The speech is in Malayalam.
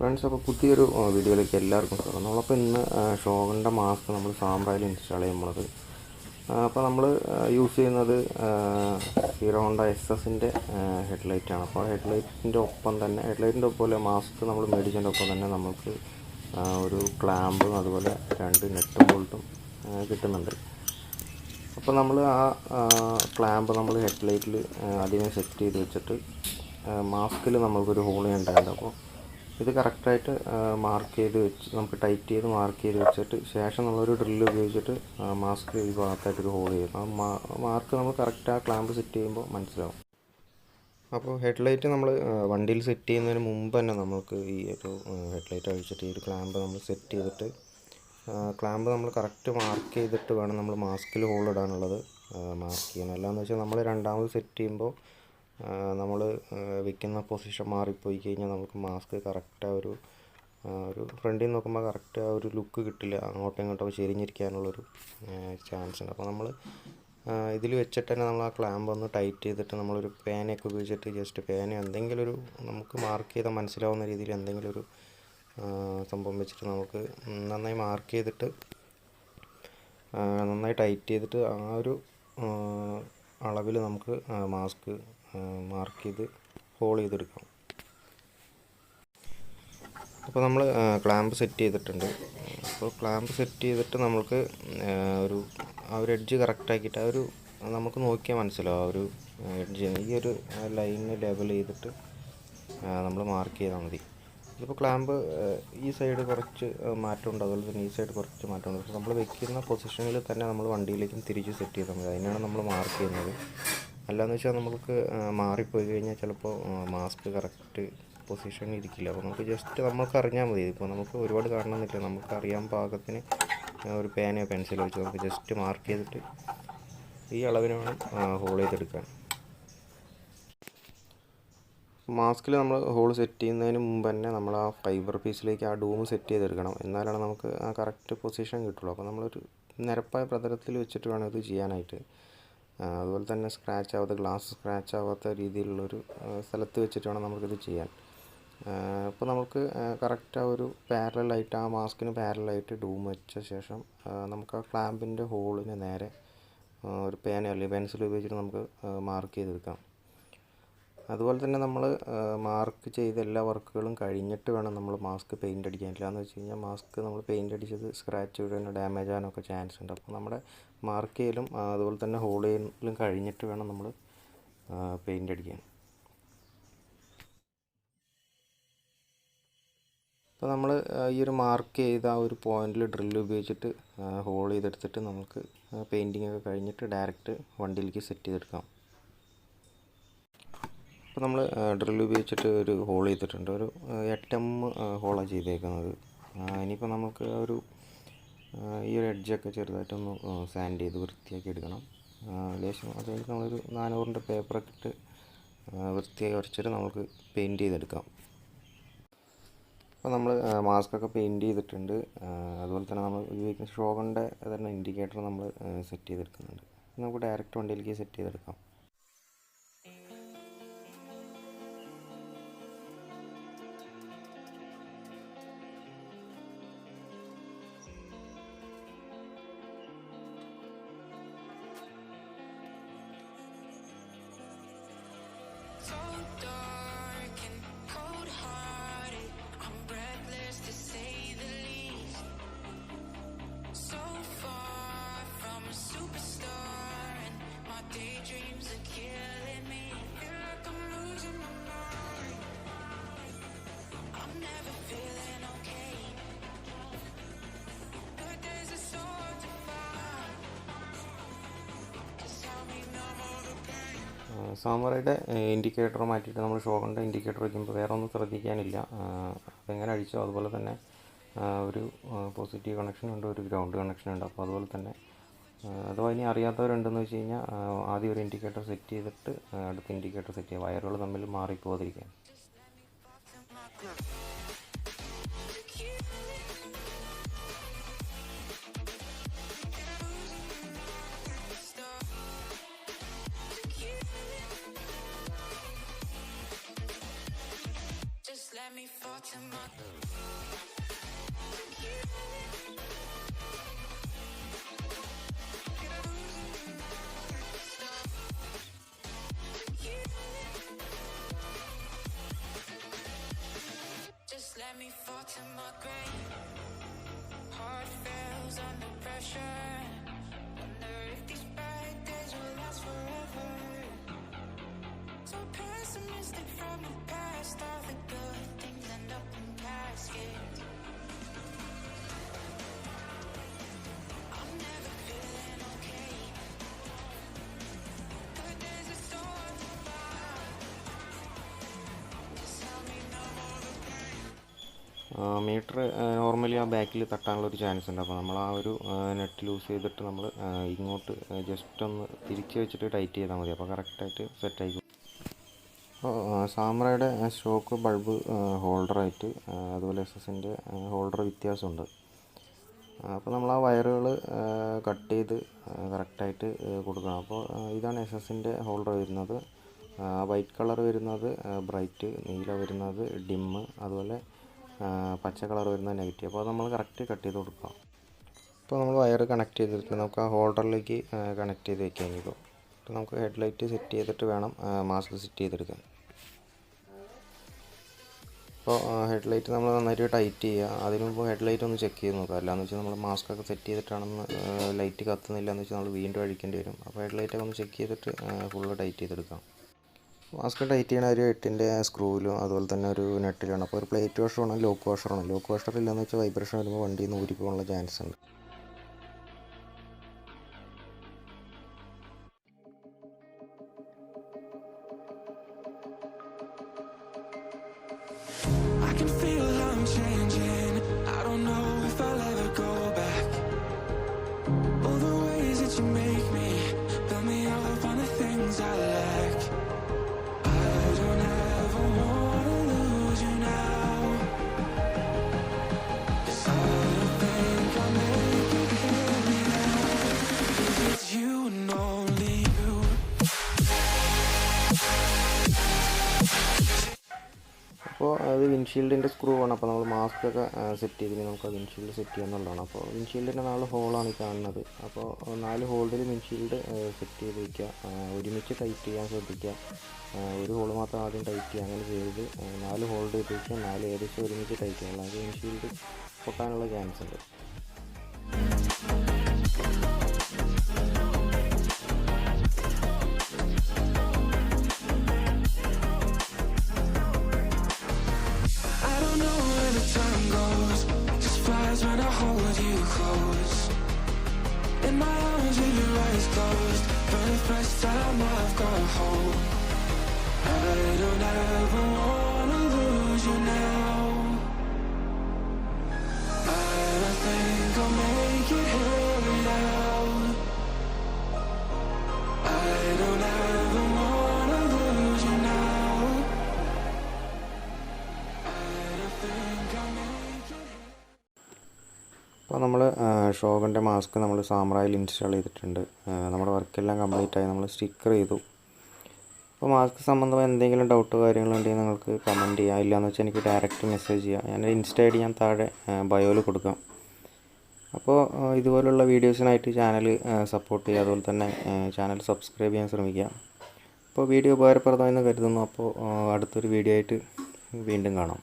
ഫ്രണ്ട്സ്, അപ്പോൾ പുതിയൊരു വീഡിയോയിലേക്ക് എല്ലാവർക്കും സ്വാഗതം. നമ്മളപ്പോൾ ഇന്ന് ഷോഗണിൻ്റെ മാസ്ക് നമ്മൾ സാമ്രായിൽ ഇൻസ്റ്റാൾ ചെയ്യുന്നത്. അപ്പോൾ നമ്മൾ യൂസ് ചെയ്യുന്നത് ഹീറോ ഹോണ്ട എസ്എസിൻ്റെ ഹെഡ്ലൈറ്റാണ്. അപ്പോൾ ഹെഡ്ലൈറ്റിൻ്റെ ഒപ്പം തന്നെ ഹെഡ്ലൈറ്റിൻ്റെ മാസ്ക് നമ്മൾ മേടിച്ചതിൻ്റെ ഒപ്പം തന്നെ നമുക്ക് ഒരു ക്ലാമ്പും അതുപോലെ 2 നെട്ടും ബോൾട്ടും കിട്ടുന്നുണ്ട്. അപ്പോൾ നമ്മൾ ആ ക്ലാമ്പ് നമ്മൾ ഹെഡ്ലൈറ്റിൽ ആദ്യമേ സെറ്റ് ചെയ്ത് വെച്ചിട്ട് മാസ്കിൽ നമുക്കൊരു ഹോൾ ചെയ്യേണ്ടതുണ്ട്. അപ്പോൾ ഇത് കറക്റ്റായിട്ട് മാർക്ക് ചെയ്ത് വെച്ച് നമുക്ക് ടൈറ്റ് ചെയ്ത് മാർക്ക് ചെയ്ത് വെച്ചിട്ട് ശേഷം നമ്മളൊരു ഡ്രില്ല് ഉപയോഗിച്ചിട്ട് മാസ്ക് ഈ ഭാഗത്തായിട്ടൊരു ഹോൾ ചെയ്യും. ആ മാർക്ക് നമ്മൾ കറക്റ്റ് ആ ക്ലാമ്പ് സെറ്റ് ചെയ്യുമ്പോൾ മനസ്സിലാവും. അപ്പോൾ ഹെഡ്ലൈറ്റ് നമ്മൾ വണ്ടിയിൽ സെറ്റ് ചെയ്യുന്നതിന് മുമ്പ് തന്നെ നമുക്ക് ഈ ഒരു ഹെഡ്ലൈറ്റ് അഴിച്ചിട്ട് ഈ ഒരു ക്ലാമ്പ് നമ്മൾ സെറ്റ് ചെയ്തിട്ട് ക്ലാമ്പ് നമ്മൾ കറക്റ്റ് മാർക്ക് ചെയ്തിട്ട് വേണം നമ്മൾ മാസ്കിൽ ഹോൾ ഇടാനുള്ളത് മാർക്ക് ചെയ്യണം. അല്ലാന്ന് വെച്ചാൽ നമ്മൾ രണ്ടാമത് സെറ്റ് ചെയ്യുമ്പോൾ നമ്മൾ വയ്ക്കുന്ന പൊസിഷൻ മാറിപ്പോയി കഴിഞ്ഞാൽ നമുക്ക് മാസ്ക് കറക്റ്റ് ആ ഒരു ഫ്രണ്ടിൽ നിന്ന് നോക്കുമ്പോൾ കറക്റ്റ് ആ ഒരു ലുക്ക് കിട്ടില്ല, അങ്ങോട്ടും ഇങ്ങോട്ടും ചെരിഞ്ഞിരിക്കാനുള്ളൊരു ചാൻസ് ഉണ്ട്. അപ്പോൾ നമ്മൾ ഇതിൽ വെച്ചിട്ട് തന്നെ നമ്മൾ ആ ക്ലാമ്പ് ഒന്ന് ടൈറ്റ് ചെയ്തിട്ട് നമ്മളൊരു പേനയൊക്കെ ഉപയോഗിച്ചിട്ട് ജസ്റ്റ് പേന എന്തെങ്കിലും ഒരു നമുക്ക് മാർക്ക് ചെയ്താൽ മനസ്സിലാവുന്ന രീതിയിൽ എന്തെങ്കിലും ഒരു സംഭവം വെച്ചിട്ട് നമുക്ക് നന്നായി മാർക്ക് ചെയ്തിട്ട് നന്നായി ടൈറ്റ് ചെയ്തിട്ട് ആ ഒരു അളവിൽ നമുക്ക് മാസ്ക് മാർക്ക് ചെയ്ത് ഹോൾ ചെയ്തെടുക്കാം. അപ്പോൾ നമ്മൾ ക്ലാമ്പ് സെറ്റ് ചെയ്തിട്ടുണ്ട്. അപ്പോൾ ക്ലാമ്പ് സെറ്റ് ചെയ്തിട്ട് നമുക്ക് ആ ഒരു എഡ്ജ് കറക്റ്റാക്കിയിട്ട് നമുക്ക് നോക്കിയാൽ മനസ്സിലാവും. ആ ഒരു എഡ്ജ് ഈ ഒരു ലൈന് ലെവൽ ചെയ്തിട്ട് നമ്മൾ മാർക്ക് ചെയ്താൽ മതി. ഇതിപ്പോൾ ക്ലാമ്പ് ഈ സൈഡ് കുറച്ച് മാറ്റമുണ്ട്, അതുപോലെ തന്നെ ഈ സൈഡ് കുറച്ച് മാറ്റമുണ്ട്. പക്ഷേ നമ്മൾ വെക്കുന്ന പൊസിഷനിൽ തന്നെ നമ്മൾ വണ്ടിയിലേക്കും തിരിച്ച് സെറ്റ് ചെയ്താൽ മതി. അതിനാണ് നമ്മൾ മാർക്ക് ചെയ്യുന്നത്. അല്ലാന്ന് വെച്ചാൽ നമുക്ക് മാറിപ്പോയി കഴിഞ്ഞാൽ ചിലപ്പോൾ മാസ്ക് കറക്റ്റ് പൊസിഷനിൽ ഇരിക്കില്ല. അപ്പോൾ നമുക്ക് ജസ്റ്റ് നമുക്ക് അറിഞ്ഞാൽ മതി. ഇപ്പോൾ നമുക്ക് ഒരുപാട് കാണണമെന്നില്ല, നമുക്ക് അറിയാൻ പാകത്തിന് ഒരു പേനയോ പെൻസിലോ വെച്ച് നമുക്ക് ജസ്റ്റ് മാർക്ക് ചെയ്തിട്ട് ഈ അളവിന് വേണം ഹോൾ ചെയ്തെടുക്കാൻ. മാസ്കിൽ നമ്മൾ ഹോൾ സെറ്റ് ചെയ്യുന്നതിന് മുമ്പ് തന്നെ നമ്മൾ ആ ഫൈബർ പീസിലേക്ക് ആ ഡൂം സെറ്റ് ചെയ്തെടുക്കണം. എന്നാലാണ് നമുക്ക് ആ കറക്റ്റ് പൊസിഷൻ കിട്ടുള്ളൂ. അപ്പോൾ നമ്മളൊരു നിരപ്പായ പ്രതലത്തിൽ വെച്ചിട്ട് വേണം ഇത് ചെയ്യാനായിട്ട്. അതുപോലെ തന്നെ ഗ്ലാസ് സ്ക്രാച്ച് ആവാത്ത രീതിയിലുള്ളൊരു സ്ഥലത്ത് വെച്ചിട്ട് വേണം നമുക്കിത് ചെയ്യാൻ. അപ്പോൾ നമുക്ക് കറക്റ്റ് ആ ഒരു പാരലായിട്ട് ആ മാസ്കിന് പാരലായിട്ട് ഡൂം വെച്ച ശേഷം നമുക്ക് ആ ക്ലാമ്പിൻ്റെ ഹോളിന് നേരെ ഒരു പേന അല്ലെങ്കിൽ പെൻസിൽ ഉപയോഗിച്ചിട്ട് നമുക്ക് മാർക്ക് ചെയ്തെടുക്കാം. അതുപോലെ തന്നെ നമ്മൾ മാർക്ക് ചെയ്ത എല്ലാ വർക്കുകളും കഴിഞ്ഞിട്ട് വേണം നമ്മൾ മാസ്ക് പെയിൻ്റ് അടിക്കാൻ. ഇല്ലയെന്ന് വെച്ച് കഴിഞ്ഞാൽ മാസ്ക് നമ്മൾ പെയിൻ്റ് അടിച്ചത് സ്ക്രാച്ച് വീഴാനോ ഡാമേജ് ആകാനൊക്കെ ചാൻസ് ഉണ്ട്. അപ്പോൾ നമ്മുടെ മാർക്ക് ചെയ്യലും അതുപോലെ തന്നെ ഹോൾ ചെയ്യലും കഴിഞ്ഞിട്ട് വേണം നമ്മൾ പെയിൻ്റ് അടിക്കാൻ. അപ്പോൾ നമ്മൾ ഈ ഒരു മാർക്ക് ചെയ്ത ആ ഒരു പോയിന്റിൽ ഡ്രില്ല് ഉപയോഗിച്ചിട്ട് ഹോൾ ചെയ്തെടുത്തിട്ട് നമുക്ക് പെയിൻറ്റിങ് ഒക്കെ കഴിഞ്ഞിട്ട് ഡയറക്റ്റ് വണ്ടിയിലേക്ക് സെറ്റ് ചെയ്തെടുക്കാം. അപ്പോൾ നമ്മൾ ഡ്രില്ല് ഉപയോഗിച്ചിട്ട് ഒരു ഹോൾ ചെയ്തിട്ടുണ്ട്. ഒരു 8 mm ഹോളാണ് ചെയ്തേക്കുന്നത്. ഇനിയിപ്പോൾ നമുക്ക് ഈ ഒരു എഡ്ജൊക്കെ ചെറുതായിട്ടൊന്ന് സാൻഡ് ചെയ്ത് വൃത്തിയാക്കി എടുക്കണം. ലേശം അത് കഴിഞ്ഞ് നമ്മളൊരു 400-ൻ്റെ പേപ്പറൊക്കെ ഇട്ട് വൃത്തിയായി ഉരച്ചിട്ട് നമുക്ക് പെയിൻറ്റ് ചെയ്തെടുക്കാം. അപ്പോൾ നമ്മൾ മാസ്കൊക്കെ പെയിൻറ്റ് ചെയ്തിട്ടുണ്ട്. അതുപോലെ തന്നെ നമ്മൾ ഉപയോഗിക്കുന്ന ഷോഗണിൻ്റെ തന്നെ ഇൻഡിക്കേറ്റർ നമ്മൾ സെറ്റ് ചെയ്തെടുക്കുന്നുണ്ട്. നമുക്ക് ഡയറക്റ്റ് വണ്ടിയിലേക്ക് സെറ്റ് ചെയ്തെടുക്കാം. സാമുറായിയുടെ ഇൻഡിക്കേറ്റർ മാറ്റിയിട്ട് നമ്മൾ ഷോഗണിൻ്റെ ഇൻഡിക്കേറ്റർ വയ്ക്കുമ്പോൾ വേറെ ഒന്നും ശ്രദ്ധിക്കാനില്ല. അതെങ്ങനെ അടിച്ചോ അതുപോലെ തന്നെ ഒരു പോസിറ്റീവ് കണക്ഷൻ ഉണ്ട്, ഒരു ഗ്രൗണ്ട് കണക്ഷൻ ഉണ്ട്. അപ്പോൾ അതുപോലെ തന്നെ അഥവാ ഇനി അറിയാത്തവരുണ്ടെന്ന് വെച്ച് കഴിഞ്ഞാൽ ആദ്യം ഒരു ഇൻഡിക്കേറ്റർ സെറ്റ് ചെയ്തിട്ട് അടുത്ത ഇൻഡിക്കേറ്റർ സെറ്റ് ചെയ്യുക, വയറുകൾ തമ്മിൽ മാറിപ്പോകാതിരിക്കാൻ. Let me fall to my meter normally ആ ബാക്കിൽ തട്ടാനുള്ളൊരു ചാൻസ് ഉണ്ട്. അപ്പോൾ നമ്മൾ ആ ഒരു നെറ്റ് ലൂസ് ചെയ്തിട്ട് നമ്മൾ ഇങ്ങോട്ട് ജസ്റ്റ് ഒന്ന് തിരിച്ച് വെച്ചിട്ട് ടൈറ്റ് ചെയ്താൽ മതി. അപ്പോൾ കറക്റ്റായിട്ട് സെറ്റായിരിക്കും. അപ്പോൾ സാമ്രയുടെ സ്റ്റോക്ക് ബൾബ് ഹോൾഡറായിട്ട് അതുപോലെ എസ്എസിൻ്റെ ഹോൾഡർ വ്യത്യാസമുണ്ട്. അപ്പോൾ നമ്മൾ ആ വയറുകൾ കട്ട് ചെയ്ത് കറക്റ്റായിട്ട് കൊടുക്കണം. അപ്പോൾ ഇതാണ് എസ്എസിൻ്റെ ഹോൾഡർ വരുന്നത്. വൈറ്റ് കളർ വരുന്നത് ബ്രൈറ്റ്, നീല വരുന്നത് ഡിമ്മ്, അതുപോലെ പച്ച കളർ വരുന്നത് നെഗറ്റീവ്. അപ്പോൾ അത് നമ്മൾ കറക്റ്റ് കട്ട് ചെയ്ത് കൊടുക്കാം. ഇപ്പോൾ നമ്മൾ വയർ കണക്ട് ചെയ്തിട്ട് നമുക്ക് ആ ഹോൾഡറിലേക്ക് കണക്ട് ചെയ്ത് വെക്കാൻ ഇപ്പോൾ നമുക്ക് ഹെഡ്ലൈറ്റ് സെറ്റ് ചെയ്തിട്ട് വേണം മാസ്ക് സെറ്റ് ചെയ്തെടുക്കാൻ. അപ്പോൾ ഹെഡ്ലൈറ്റ് നമ്മൾ നന്നായിട്ട് ടൈറ്റ് ചെയ്യുക. അതിന് മുമ്പ് ഹെഡ്ലൈറ്റ് ഒന്ന് ചെക്ക് ചെയ്ത് നോക്കുക. അല്ലാന്ന് വെച്ചാൽ നമ്മൾ മാസ്ക് ഒക്കെ സെറ്റ് ചെയ്തിട്ടാണെന്ന് ലൈറ്റ് കത്തുന്നില്ല എന്ന് വെച്ചാൽ നമ്മൾ വീണ്ടും അഴിക്കേണ്ടി വരും. അപ്പോൾ ഹെഡ്ലൈറ്റൊക്കെ ഒന്ന് ചെക്ക് ചെയ്തിട്ട് ഫുള്ള് ടൈറ്റ് ചെയ്തെടുക്കാം. മാസ്ക് ടൈറ്റ് ചെയ്യണ ഒരു 8ൻ്റെ സ്ക്രൂവിലും അതുപോലെ തന്നെ ഒരു നെറ്റിലാണ്. അപ്പോൾ ഒരു പ്ലേറ്റ് വാഷറാണ്, ലോക്ക് വാഷറാണ്. ലോക്ക് വാഷർ ഇല്ലയെന്ന് വെച്ചാൽ വൈബ്രേഷൻ വരുമ്പോൾ വണ്ടിയിൽ നിന്ന് ഊരിപ്പോകാനുള്ള ചാൻസ് ഉണ്ട്. അപ്പോൾ അത് വിൻഷീൽഡിൻ്റെ സ്ക്രൂ ആണ്. അപ്പോൾ നമ്മൾ മാസ്ക് ഒക്കെ സെറ്റ് ചെയ്തിട്ട് നമുക്ക് ആ വിൻഷീൽഡ് സെറ്റ് ചെയ്യാന്നുള്ളതാണ്. അപ്പോൾ വിൻഷീൽഡിൻ്റെ 4 ഹോളാണ് ഈ കാണുന്നത്. അപ്പോൾ 4 ഹോൾഡിൽ വിൻഷീൽഡ് സെറ്റ് ചെയ്ത് വയ്ക്കുക. ഒരുമിച്ച് ടൈറ്റ് ചെയ്യാൻ ശ്രദ്ധിക്കുക. ഒരു ഹോൾ മാത്രം ആദ്യം ടൈറ്റ് ചെയ്യുക. അങ്ങനെ ചെയ്ത് 4 ഹോൾഡ് ചെയ്ത് വയ്ക്കുക. 4 ഏകദേശം ഒരുമിച്ച് ടൈറ്റ് ചെയ്യണം. അല്ലെങ്കിൽ വിൻഷീൽഡ് പൊട്ടാനുള്ള ചാൻസ് ഉണ്ട്. When I hold you close in my arms with your eyes closed, for the first time I've got hope. I don't ever wanna lose you now. I don't think I'll make it here without. I don't ever wanna lose you now. I don't think I'll make it. അപ്പോൾ നമ്മൾ ഷോഗൻ്റെ മാസ്ക് നമ്മൾ സാമ്രായിൽ ഇൻസ്റ്റാൾ ചെയ്തിട്ടുണ്ട്. നമ്മുടെ വർക്കെല്ലാം കംപ്ലീറ്റ് ആയി. നമ്മൾ സ്റ്റിക്കർ ചെയ്തു. അപ്പോൾ മാസ്ക് സംബന്ധമായ എന്തെങ്കിലും ഡൗട്ടോ കാര്യങ്ങളുണ്ടെങ്കിൽ നിങ്ങൾക്ക് കമൻറ്റ് ചെയ്യാം. ഇല്ലയെന്ന് വെച്ചാൽ എനിക്ക് ഡയറക്റ്റ് മെസ്സേജ് ചെയ്യാം. ഞാൻ ഇൻസ്റ്റ ഐ ഡി ഞാൻ താഴെ ബയോയിൽ കൊടുക്കാം. അപ്പോൾ ഇതുപോലുള്ള വീഡിയോസിനായിട്ട് ചാനൽ സപ്പോർട്ട് ചെയ്യുക. അതുപോലെ തന്നെ ചാനൽ സബ്സ്ക്രൈബ് ചെയ്യാൻ ശ്രമിക്കുക. അപ്പോൾ വീഡിയോ ഉപകാരപ്രദമായെന്ന് കരുതുന്നു. അപ്പോൾ അടുത്തൊരു വീഡിയോ ആയിട്ട് വീണ്ടും കാണാം.